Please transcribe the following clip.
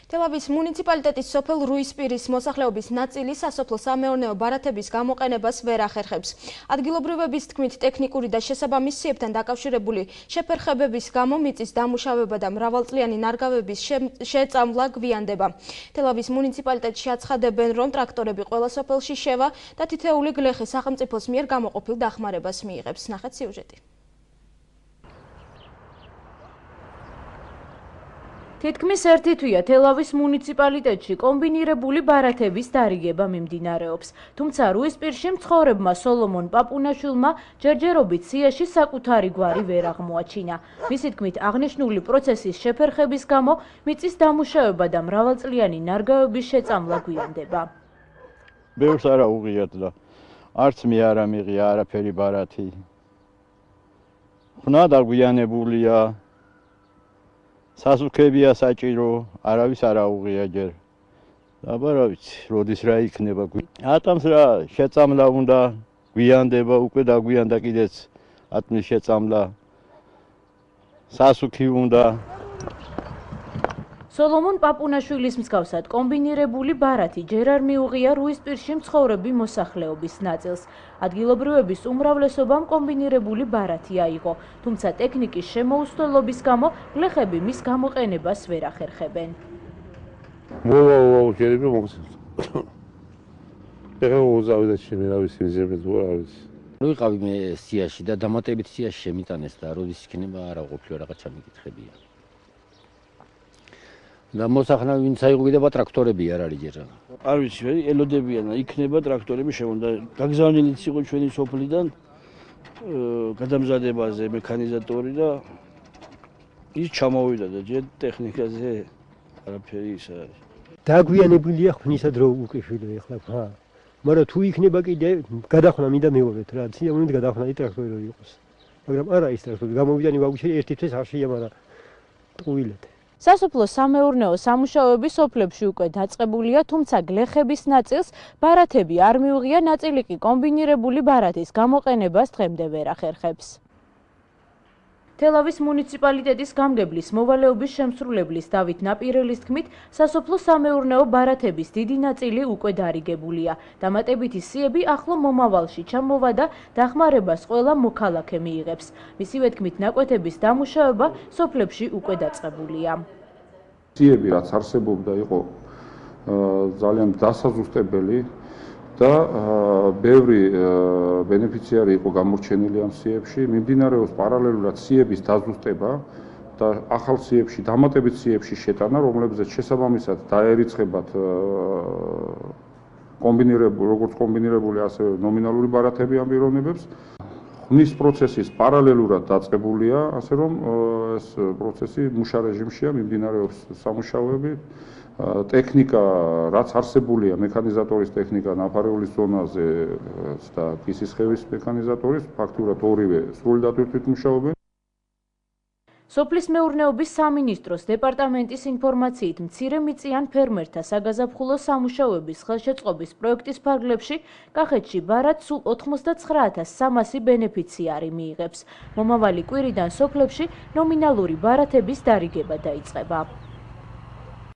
თელავის მუნიციპალიტეტის სოფელ რუისპირის მოსახლეობის ნაწილი სასოფლო-სამეურნეო ბარათების გამოყენებას ვერ ახერხებს. ადგილობრივების თქმით, ტექნიკური და შესაბამის სიებთან დაკავშირებული შეფერხებების გამო მიწის დამუშავება და მრავალწლიანი ნარგავების შეწამვლა გვიანდება. თელავის მუნიციპალიტეტში აცხადებენ, რომ ტრაქტორები ყველა სოფელში შევა და თითეული გლეხი სახელმწიფოს მიერ გამოყოფილ დახმარებას მიიღებს. ნახეთ სიუჟეტი. თითქმის ერთი თვეა თელავის მუნიციპალიტეტში კომბინირებული ბარათების დარიგება მიმდინარეობს. თუმცა რუისპირში მცხოვრებმა სოლომონ პაპუნაშვილმა ჯერჯერობით სიაში საკუთარი გვარი ვერ აღმოაჩინა. მისი თქმით, აღნიშნული პროცესის შეფერხების გამო მიწის დამუშავება და მრავალწლიანი ნარგავების შეწამვლა გვიანდება. ბევრს არა უღიათ და არც მე არ ამიღია არაფერი ბარათი. ხნა დაგვიანებულია. სასუქებია საჭირო, არავის არ აუღია ჯერ. აბა რა ვიცი, როდის რა იქნება. ატამს რა შეწამლა უნდა, გვიანდება, უკვე დაგვიანდა კიდეც ატმის შეწამლა. სასუქი უნდა. სოლომონ პაპუნაშვილის მსგავსად კომბინირებული ბარათი ჯერ არ მიუღია რუისპირში მცხოვრები მოსახლეობის ნაწილს. ადგილობრივების უმრავლესობამ კომბინირებული ბარათი აიღო, თუმცა ტექნიკის შემოუცვლელობის გამო გლეხები მის გამოყენებას ვერ ახერხებენ. ვიყავი მე სიაში და დამატებით სიაში შემიტანეს და როდის იქნება არა ყოფილი რაღაცა მიკითხებია. და მოსახლეობა ვინც აიღვიდება ტრაქტორები არ არის ჯერ. არ ვიცი, ელოდებიან, იქნება ტრაქტორები შემოდა. გაგზავნილიც იყო ჩვენი სოფლიდან გადამზადებაზე მექანიზატორი და ის ჩამოვიდა და ჯერ ტექნიკაზე არაფერი ის არის. დაგვიანებულია ხვნისადრო უკეშვილო ეხლა ხა. მაგრამ თუ იქნება კიდე გადახნა მინდა მეუბნეთ რა, სიამოვნებით გადახნადი ტრაქტორი რო იყოს. მაგრამ არა ის ტრაქტორი, გამოვიდანი ვაგუშე ერთი თვეს არ შეია, მაგრამ ტყუილეთ. სასოფლო-სამეურნეო სამუშაოები სოფლებში უკვე დაწყებულია, თუმცა გლეხების ნაწილს ბარათები არ მიუღია, ნაწილი კი კომბინირებული ბარათის გამოყენებას დღემდე ვერ ახერხებს. თელავის მუნიციპალიტეტის გამგებლის მოვალეობის შემსრულებლის დავით ნაპირელის თქმით, სასოფლო-სამეურნეო ბარათების დიდი ნაწილი უკვე დარიგებულია. დამატებითი სიები ახლო მომავალში ჩამოვა და დახმარებას ყველა მოქალაქე მიიღებს. მისივე თქმით, ნაკვეთების დამუშავება სოფლებში უკვე დაწყებულია. სიები რაც არსებობდა იყო ძალიან დასაზუსტებელი და ბევრი ბენეფიციარი იყო გამორჩენილი ამ სიებში. მიმდინარეობს პარალელურად სიების დაზუსტება და ახალ სიებში, დამატებით სიებში შეტანა, რომლებზეც შესაბამისად დაერიცხებათ როგორც კომბინირებული, ასევე ნომინალური ბარათები ამიროვნებებს. ხნის პროცესის პარალელურად დაწყებულია, ასე რომ ეს პროცესი მუშა რეჟიმშია, მიმდინარეობს სამუშაოები. ტექნიკა, რაც არსებულია, მექანიზატორის ტექნიკა, ნაფარეულის ზონაზე და კისისხევის მექანიზატორის, ფაქტურად ორივე სრული დატვირთვით მუშაობენ. სოფლის მეურნეობის სამინისტროს დეპარტამენტის ინფორმაციით, მცირემიწიან ფერმერთა საგაზაფხულო სამუშაოების ხელშეწყობის პროექტის ფარგლებში კახეთში ბარათს სულ 89,300 ბენეფიციარი მიიღებს. მომავალი კვირიდან სოფლებში ნომინალური ბარათების დარიგება დაიწყება.